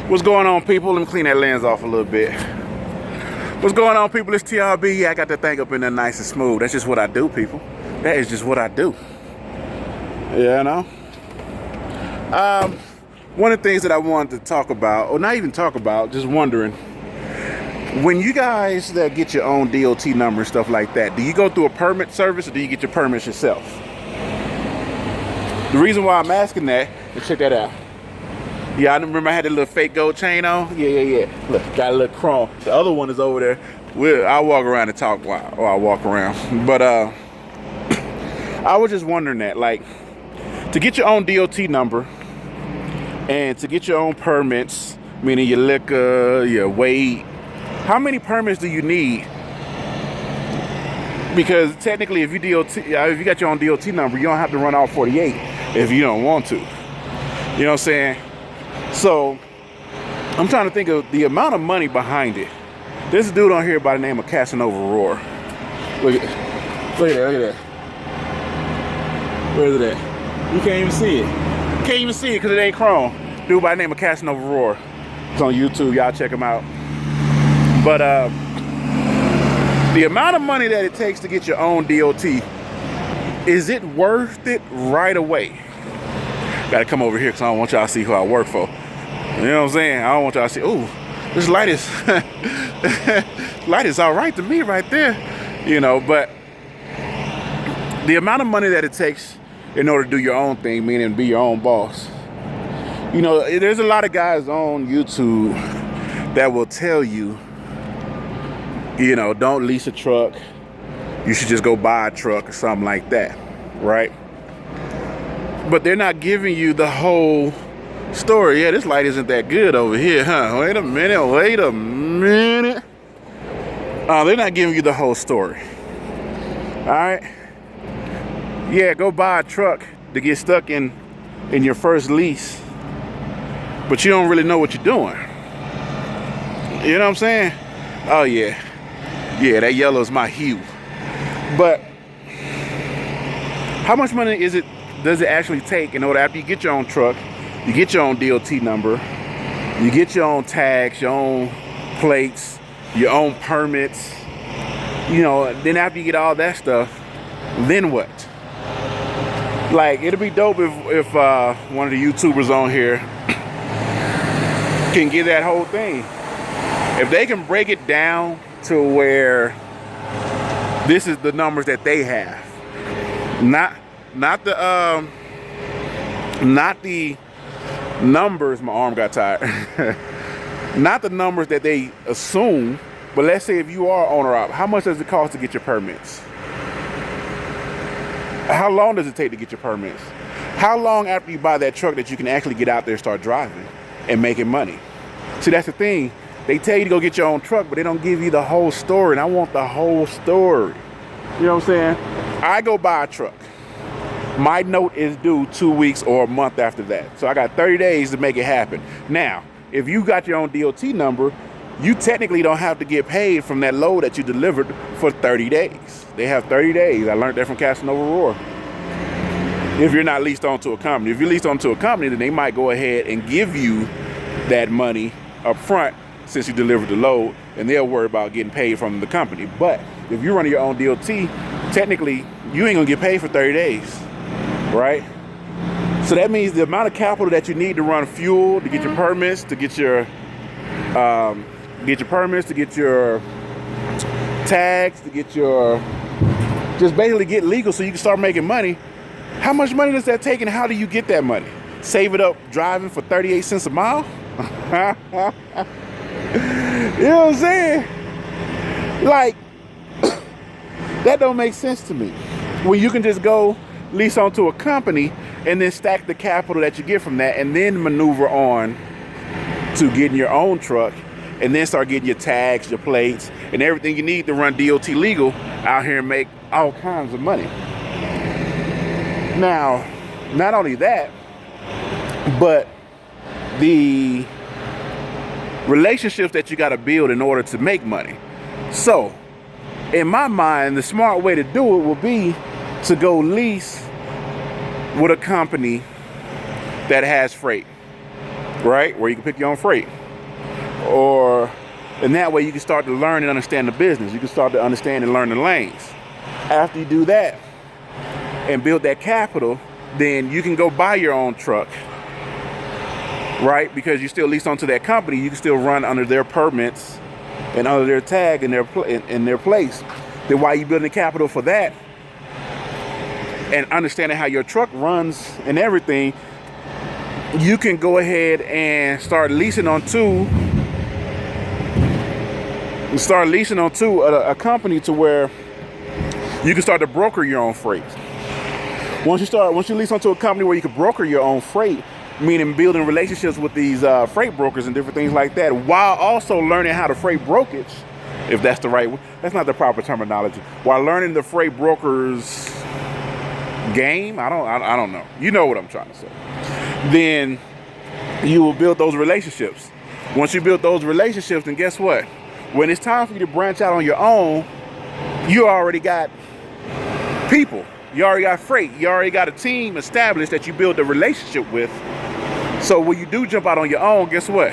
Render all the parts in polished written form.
What's going on, people? Let me clean that lens off a little bit. What's going on, people? It's TRB. Yeah, I got that thing up in there nice and smooth. That's just what I do, people. That is just what I do. You know? One of the things that I wanted to talk about, or not even talk about, just wondering, when you guys that get your own DOT number and stuff like that, do you go through a permit service or do you get your permits yourself? The reason why I'm asking that, and check that out. Yeah, I remember I had that little fake gold chain on. Yeah. Look, got a little chrome. The other one is over there. I'll walk around and talk while I walk around. But I was just wondering that, like, to get your own DOT number and to get your own permits, meaning your liquor, your weight, how many permits do you need? Because technically, if you got your own DOT number, you don't have to run all 48 if you don't want to. You know what I'm saying? So, I'm trying to think of the amount of money behind it. This dude on here by the name of Casanova Roar. Look at that. Where is it at? You can't even see it. You can't even see it because it ain't chrome. Dude by the name of Casanova Roar. It's on YouTube. Y'all check him out. But the amount of money that it takes to get your own DOT, is it worth it right away? Gotta come over here because I don't want y'all to see who I work for. You know what I'm saying? I don't want y'all to see, ooh, this light is all right to me right there. You know, but the amount of money that it takes in order to do your own thing, meaning be your own boss. You know, there's a lot of guys on YouTube that will tell you, you know, don't lease a truck. You should just go buy a truck or something like that, right? But they're not giving you the whole story. Yeah, this light isn't that good over here, huh? Wait a minute. They're not giving you the whole story. All right? Yeah, go buy a truck to get stuck in your first lease, but you don't really know what you're doing. You know what I'm saying? Oh, yeah. Yeah, that yellow is my hue. But how much money does it actually take in order, after you get your own truck, you get your own DOT number, you get your own tags, your own plates, your own permits, you know, then after you get all that stuff, then what? Like, it'd be dope if one of the YouTubers on here can get that whole thing. If they can break it down to where this is the numbers that they have, not the numbers. My arm got tired. Not the numbers that they assume, but let's say if you are owner-op, how much does it cost to get your permits? How long does it take to get your permits? How long after you buy that truck that you can actually get out there and start driving and making money? See, that's the thing. They tell you to go get your own truck, but they don't give you the whole story, and I want the whole story. You know what I'm saying? I go buy a truck. My note is due 2 weeks or a month after that. So I got 30 days to make it happen. Now, if you got your own DOT number, you technically don't have to get paid from that load that you delivered for 30 days. They have 30 days. I learned that from Casanova Roar. If you're not leased onto a company. If you're leased onto a company, then they might go ahead and give you that money up front since you delivered the load, and they'll worry about getting paid from the company. But if you're running your own DOT, technically, you ain't gonna get paid for 30 days. Right? So that means the amount of capital that you need to run fuel, to get your permits, to get your tags, to get your, just basically get legal so you can start making money. How much money does that take, and how do you get that money? Save it up driving for 38 cents a mile? You know what I'm saying? Like, that don't make sense to me. When you can just go lease onto a company and then stack the capital that you get from that and then maneuver on to getting your own truck and then start getting your tags, your plates, and everything you need to run DOT legal out here and make all kinds of money. Now, not only that, but the relationships that you got to build in order to make money. So, in my mind, the smart way to do it will be to go lease with a company that has freight. right? Where you can pick your own freight. And that way you can start to learn and understand the business. You can start to understand and learn the lanes. After you do that and build that capital, then you can go buy your own truck, right? Because you still lease onto that company. You can still run under their permits and under their tag in their place. Then while you're building capital for that and understanding how your truck runs and everything, you can go ahead and start leasing onto a company to where you can start to broker your own freight. Once you lease onto a company where you can broker your own freight, meaning building relationships with these freight brokers and different things like that, while also learning how to freight brokerage, if that's that's not the proper terminology, while learning the freight brokers game, I don't know. You know what I'm trying to say. Then you will build those relationships. Once you build those relationships, then guess what? When it's time for you to branch out on your own, you already got people. You already got freight. You already got a team established that you build a relationship with. So when you do jump out on your own, guess what?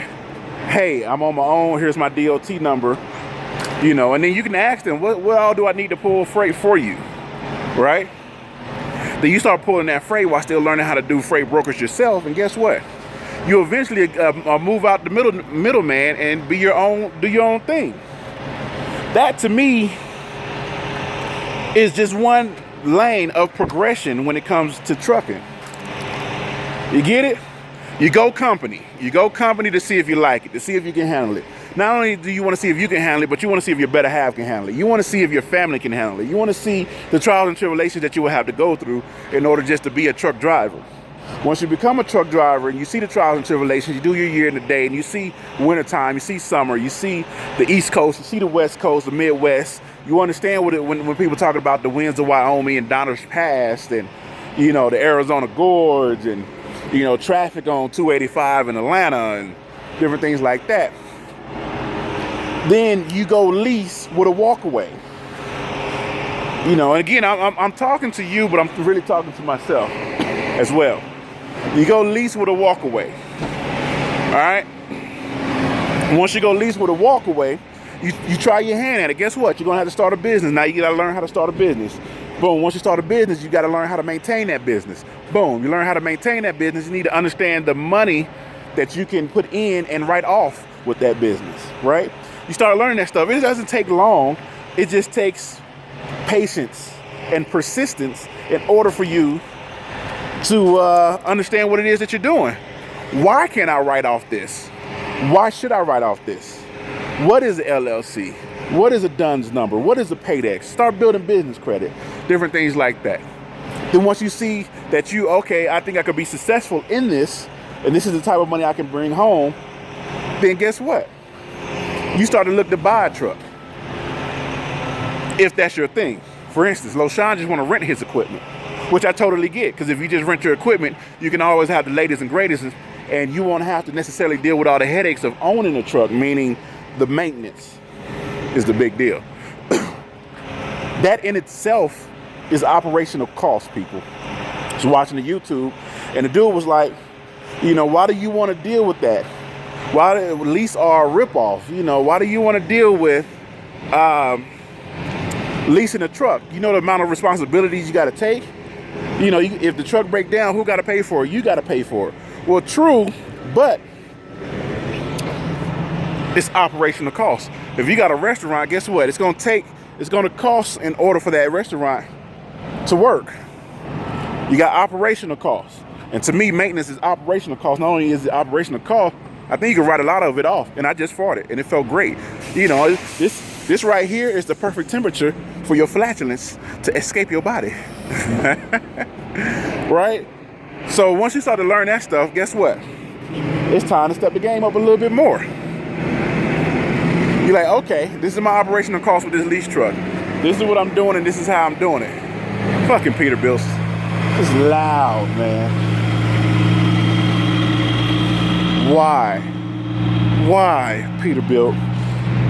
Hey, I'm on my own. Here's my DOT number. And then you can ask them, what all do I need to pull freight for you? Right? Then you start pulling that freight while still learning how to do freight brokerage yourself. And guess what? You eventually move out the middleman and do your own thing. That to me is just one lane of progression when it comes to trucking. You get it? You go company to see if you like it, to see if you can handle it. Not only do you want to see if you can handle it, but you want to see if your better half can handle it. You want to see if your family can handle it. You want to see the trials and tribulations that you will have to go through in order just to be a truck driver. Once you become a truck driver and you see the trials and tribulations, you do your year in the day, and you see wintertime, you see summer, you see the East Coast, you see the West Coast, the Midwest. You understand when people talk about the winds of Wyoming and Donner's Pass and, the Arizona Gorge and, traffic on 285 in Atlanta and different things like that. Then you go lease with a walkaway. And again, I'm talking to you, but I'm really talking to myself as well. You go lease with a walkaway. All right? Once you go lease with a walkaway, you try your hand at it. Guess what? You're going to have to start a business. Now you got to learn how to start a business. Boom. Once you start a business, you got to learn how to maintain that business. Boom. You learn how to maintain that business. You need to understand the money that you can put in and write off with that business, right? You start learning that stuff. It doesn't take long. It just takes patience and persistence in order for you to understand what it is that you're doing. Why can't I write off this? Why should I write off this? What is an LLC? What is a DUNS number? What is a PAYDEX? Start building business credit, different things like that. Then once you see that I think I could be successful in this, and this is the type of money I can bring home, then guess what? You start to look to buy a truck. If that's your thing. For instance, LoShawn just want to rent his equipment, which I totally get, because if you just rent your equipment, you can always have the latest and greatest, and you won't have to necessarily deal with all the headaches of owning a truck, meaning the maintenance is the big deal. That in itself is operational cost, people. I was watching the YouTube, and the dude was like, why do you want to deal with that? Why lease are a ripoff? Why do you want to deal with leasing a truck? The amount of responsibilities you got to take. If the truck break down, who got to pay for it? You got to pay for it. Well, true, but it's operational cost. If you got a restaurant, guess what? It's going to cost in order for that restaurant to work. You got operational costs. And to me, maintenance is operational cost. Not only is it operational cost, I think you can write a lot of it off. And I just farted, and it felt great. This right here is the perfect temperature for your flatulence to escape your body. Right? So once you start to learn that stuff, guess what? It's time to step the game up a little bit more. You're like, okay, this is my operational cost with this lease truck. This is what I'm doing, and this is how I'm doing it. Fucking Peterbilt. It's loud, man. Why, Peterbilt?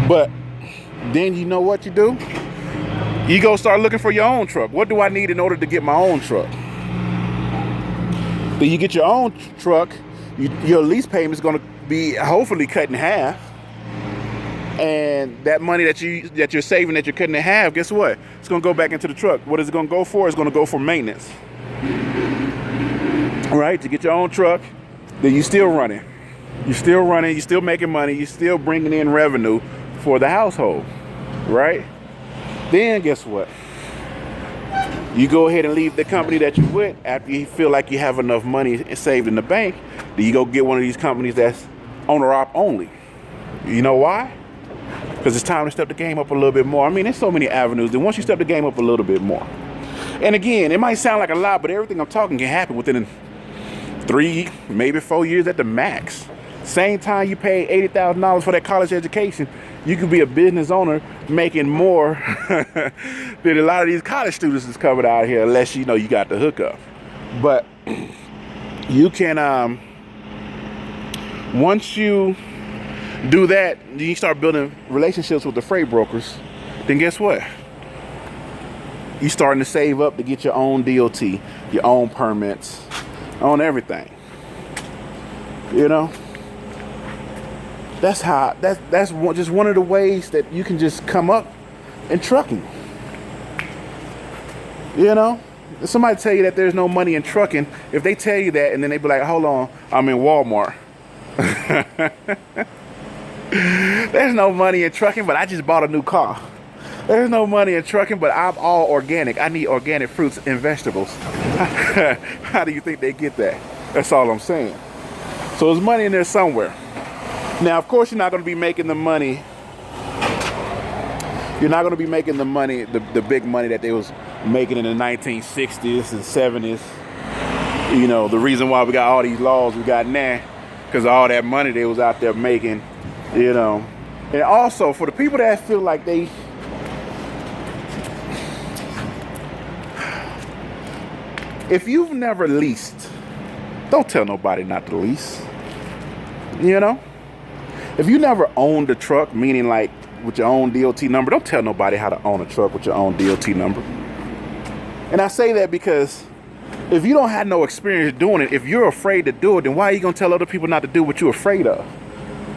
But then you know what you do? You go start looking for your own truck. What do I need in order to get my own truck? Then you get your own truck, Your lease payment is going to be hopefully cut in half. And that money that you're saving, that you're cutting in half, guess what? It's going to go back into the truck. What is it going to go for? It's going to go for maintenance. Right? To get your own truck, then you're still running. You're still making money, you're still bringing in revenue for the household. Right? Then guess what? You go ahead and leave the company that you're with after you feel like you have enough money saved in the bank. Then you go get one of these companies that's owner-op only. You know why? Because it's time to step the game up a little bit more. I mean, there's so many avenues. And once you step the game up a little bit more. And again, it might sound like a lot, but everything I'm talking can happen within 3, maybe 4 years at the max. Same time you pay $80,000 for that college education, you could be a business owner making more than a lot of these college students that's covered out here, unless you know you got the hookup. But you can, once you do that, you start building relationships with the freight brokers, then guess what? You're starting to save up to get your own DOT, your own permits, on everything. You know? That's just one of the ways that you can just come up in trucking. You know? If somebody tell you that there's no money in trucking, if they tell you that and then they be like, hold on, I'm in Walmart. There's no money in trucking, but I just bought a new car. There's no money in trucking, but I'm all organic. I need organic fruits and vegetables. How do you think they get that? That's all I'm saying. So there's money in there somewhere. Now, of course, you're not going to be making the money. You're not going to be making the money, the big money that they was making in the 1960s and 70s. You know, the reason why we got all these laws we got now, because of all that money they was out there making, you know. And also, for the people that feel like they, if you've never leased, don't tell nobody not to lease. You know? If you never owned a truck, meaning like with your own DOT number, don't tell nobody how to own a truck with your own DOT number. And I say that because if you don't have no experience doing it, if you're afraid to do it, then why are you going to tell other people not to do what you're afraid of?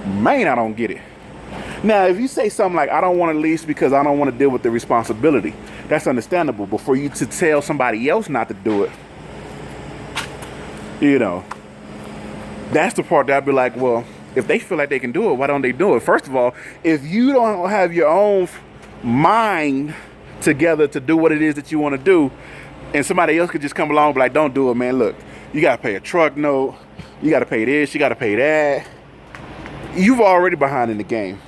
Man, I don't get it. Now, if you say something like, I don't want to lease because I don't want to deal with the responsibility, that's understandable. But for you to tell somebody else not to do it, you know, that's the part that I'd be like, well, if they feel like they can do it, why don't they do it? First of all, if you don't have your own mind together to do what it is that you want to do, and somebody else could just come along and be like, don't do it, man. Look, you got to pay a truck note. You got to pay this. You got to pay that. You've already behind in the game,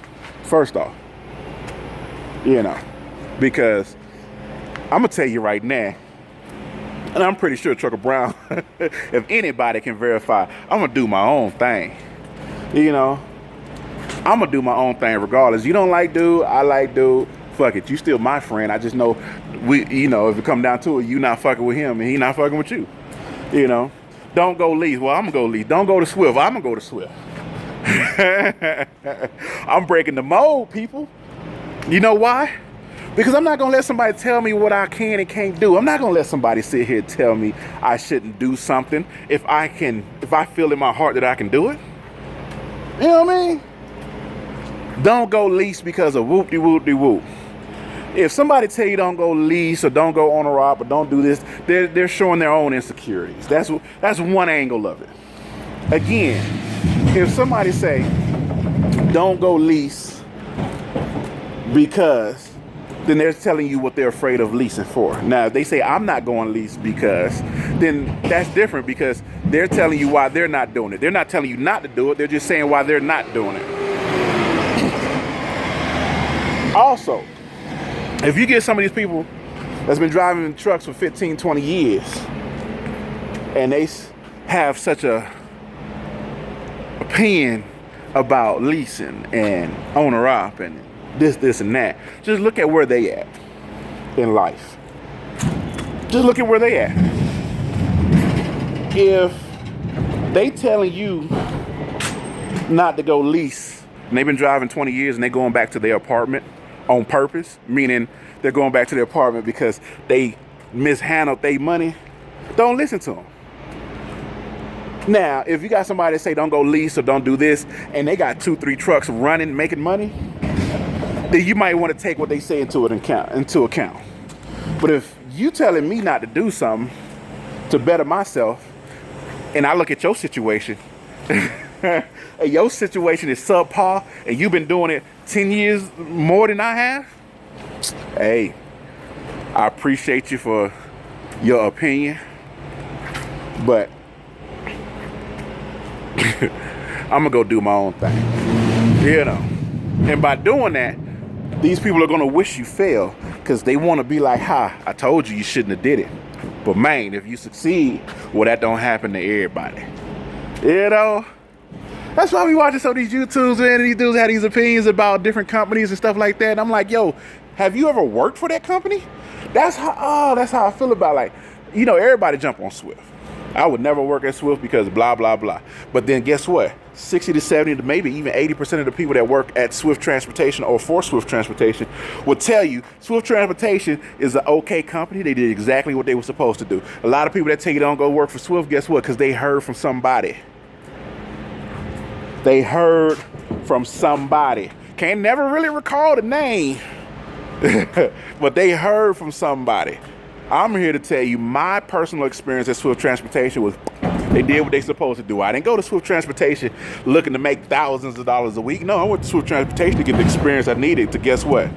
first off. You know, because I'm going to tell you right now, and I'm pretty sure Trucker Brown, if anybody can verify, I'm going to do my own thing. You know, I'm going to do my own thing regardless. You don't like dude, I like dude. Fuck it, you still my friend. I just know, you know, if it come down to it, you not fucking with him and he not fucking with you. You know, don't go lease. Well, I'm going to go lease. Don't go to Swift. I'm going to go to Swift. I'm breaking the mold, people. You know why? Because I'm not going to let somebody tell me what I can and can't do. I'm not going to let somebody sit here and tell me I shouldn't do something if I feel in my heart that I can do it. You know what I mean? Don't go lease because of whoop-de-whoop-de-whoop. If somebody tell you don't go lease or don't go on a rob or don't do this, they're showing their own insecurities. That's one angle of it. Again, if somebody say don't go lease because, then they're telling you what they're afraid of leasing for. Now, if they say I'm not going lease because, then that's different because they're telling you why they're not doing it. They're not telling you not to do it. They're just saying why they're not doing it. Also, if you get some of these people that's been driving trucks for 15, 20 years and they have such a opinion about leasing and owner-op and this and that, just look at where they at in life. Just look at where they at. If they telling you not to go lease and they've been driving 20 years and they going back to their apartment on purpose, meaning they're going back to their apartment because they mishandled their money, don't listen to them. Now, if you got somebody that say don't go lease or don't do this, and they got 2-3 trucks running, making money, then you might want to take what they say into account. But if you telling me not to do something to better myself, and I look at your situation, and your situation is subpar, and you've been doing it 10 years more than I have, hey, I appreciate you for your opinion, but I'm gonna go do my own thing, you know. And by doing that, these people are gonna wish you fail, because they want to be like, ha, I told you shouldn't have did it. But man, if you succeed, well, that don't happen to everybody, you know. That's why we watching some of these YouTubes, man, and these dudes have these opinions about different companies and stuff like that. And I'm like, yo, have you ever worked for that company? That's how I feel about, like, you know, everybody jump on Swift. I would never work at Swift because blah, blah, blah. But then guess what? 60 to 70 to maybe even 80% of the people that work at Swift Transportation or for Swift Transportation will tell you Swift Transportation is an okay company. They did exactly what they were supposed to do. A lot of people that tell you don't go work for Swift, guess what? Because they heard from somebody. They heard from somebody. Can't never really recall the name, but they heard from somebody. I'm here to tell you my personal experience at Swift Transportation was they did what they supposed to do. I didn't go to Swift Transportation looking to make thousands of dollars a week. No, I went to Swift Transportation to get the experience I needed to, guess what?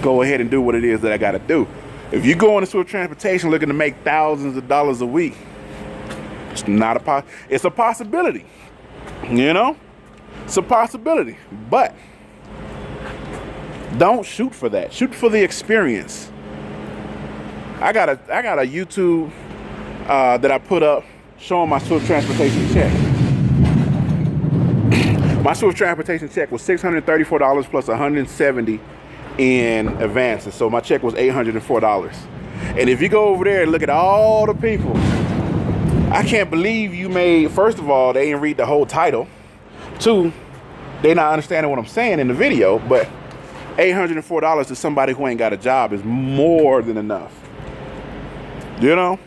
Go ahead and do what it is that I got to do. If you go into Swift Transportation looking to make thousands of dollars a week, it's not it's a possibility. You know? It's a possibility. But don't shoot for that. Shoot for the experience. I got a YouTube that I put up showing my Swift Transportation check. My Swift Transportation check was $634 plus $170 in advances. So my check was $804. And if you go over there and look at all the people, I can't believe you made, first of all, they didn't read the whole title. Two, they not understanding what I'm saying in the video, but $804 to somebody who ain't got a job is more than enough. You know,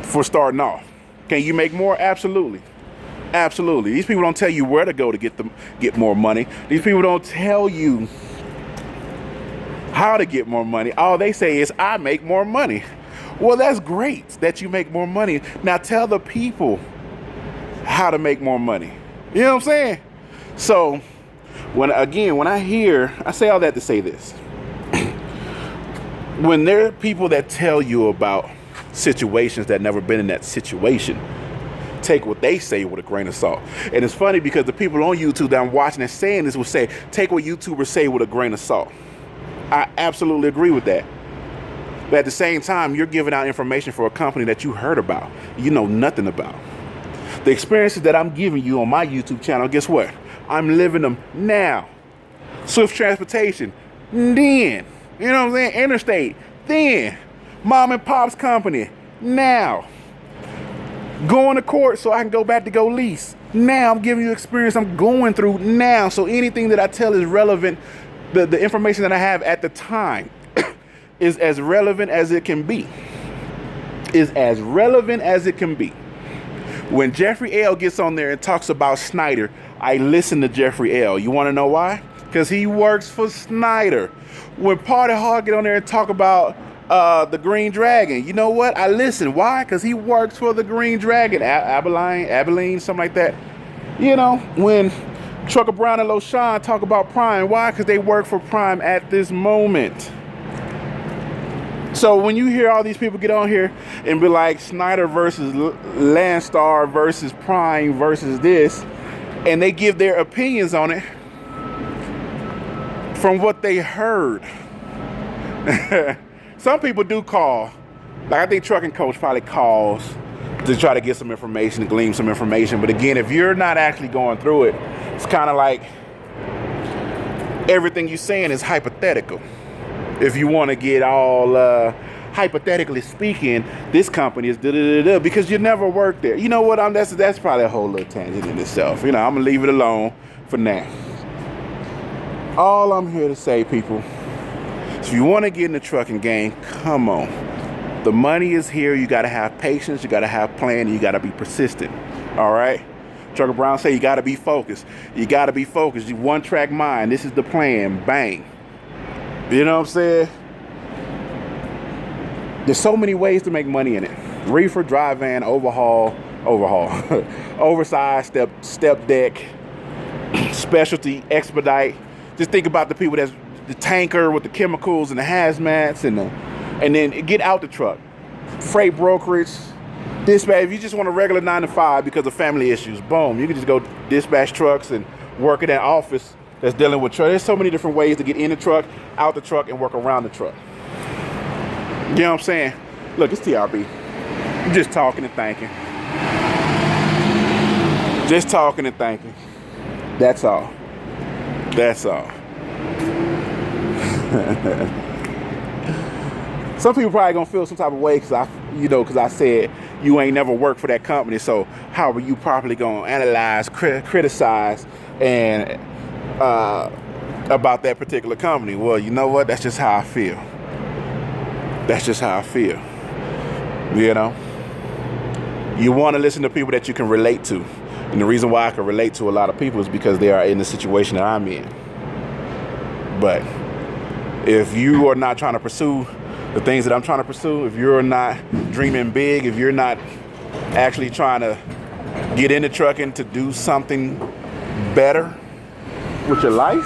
for starting off. Can you make more? Absolutely. Absolutely. These people don't tell you where to go to get more money. These people don't tell you how to get more money. All they say is, I make more money. Well, that's great that you make more money. Now tell the people how to make more money. You know what I'm saying? So when I say all that to say this. When there are people that tell you about situations that never been in that situation, take what they say with a grain of salt. And it's funny because the people on YouTube that I'm watching and saying this will say, take what YouTubers say with a grain of salt. I absolutely agree with that. But at the same time, you're giving out information for a company that you heard about, you know nothing about. The experiences that I'm giving you on my YouTube channel, guess what? I'm living them now. Swift Transportation, then. You know what I'm saying? Interstate, then. Mom and pop's company, now. Going to court so I can go back to go lease. Now I'm giving you experience I'm going through now. So anything that I tell is relevant. The information that I have at the time is as relevant as it can be. Is as relevant as it can be. When Jeffrey L. gets on there and talks about Snyder, I listen to Jeffrey L. You want to know why? Because he works for Snyder. When Party Hard get on there and talk about the Green Dragon, you know what? I listen. Why? Because he works for the Green Dragon. Abilene, something like that. You know, when Trucker Brown and LoShawn talk about Prime, why? Because they work for Prime at this moment. So when you hear all these people get on here and be like Snyder versus Landstar versus Prime versus this, and they give their opinions on it from what they heard. Some people do call. Like I think Trucking Coach probably calls to try to get some information, to glean some information. But again, if you're not actually going through it, it's kind of like everything you're saying is hypothetical. If you want to get all hypothetically speaking, this company is da-da-da-da, because you never worked there. You know what? That's probably a whole little tangent in itself. You know, I'm gonna leave it alone for now. All I'm here to say, people, if you want to get in the trucking game, come on. The money is here. You got to have patience. You got to have plan. And you got to be persistent. All right. Trucker Brown say you got to be focused. You got to be focused. You one track mind. This is the plan. Bang. You know what I'm saying? There's so many ways to make money in it. Reefer, dry van, overhaul, oversized step deck, specialty, expedite. Just think about the people that's the tanker with the chemicals and the hazmats and then get out the truck. Freight brokerage, dispatch. If you just want a regular 9 to 5 because of family issues, boom, you can just go dispatch trucks and work in that office that's dealing with truck. There's so many different ways to get in the truck, out the truck, and work around the truck. You know what I'm saying? Look, it's TRB. I'm just talking and thinking. Just talking and thinking. That's all. That's all. Some people probably gonna feel some type of way because I said you ain't never worked for that company. So how are you properly gonna analyze, criticize, and about that particular company? Well, you know what? That's just how I feel. That's just how I feel. You know, you want to listen to people that you can relate to, and the reason why I can relate to a lot of people is because they are in the situation that I'm in. But if you are not trying to pursue the things that I'm trying to pursue, if you're not dreaming big, if you're not actually trying to get into trucking to do something better with your life,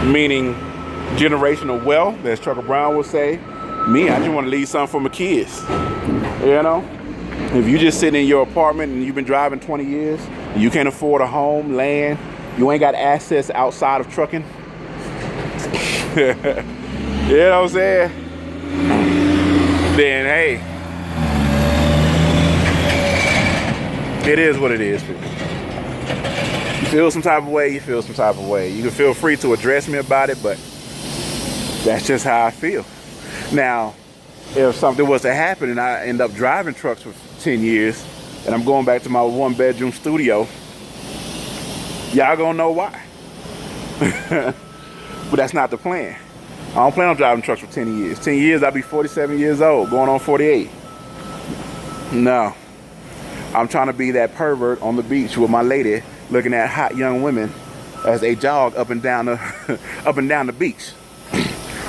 meaning generational wealth, as Trucker Brown would say, me, I just want to leave something for my kids. You know, if you just sitting in your apartment and you've been driving 20 years, and you can't afford a home, land, you ain't got assets outside of trucking. You know what I'm saying? Then hey, it is what it is. You feel some type of way, you feel some type of way. You can feel free to address me about it, but that's just how I feel. Now, if something was to happen and I end up driving trucks for 10 years and I'm going back to my 1-bedroom studio, y'all gonna know why. But that's not the plan. I don't plan on driving trucks for 10 years. 10 years, I'll be 47 years old, going on 48. No. I'm trying to be that pervert on the beach with my lady looking at hot young women as they jog up and down the beach.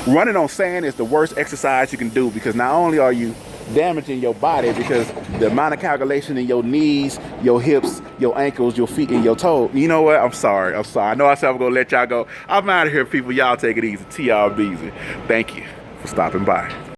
Running on sand is the worst exercise you can do because not only are you damaging your body because the amount of calculation in your knees, your hips, your ankles, your feet, and your toes. You know what? I'm sorry. I know I said I'm going to let y'all go. I'm out of here, people. Y'all take it easy. TRBZ. Thank you for stopping by.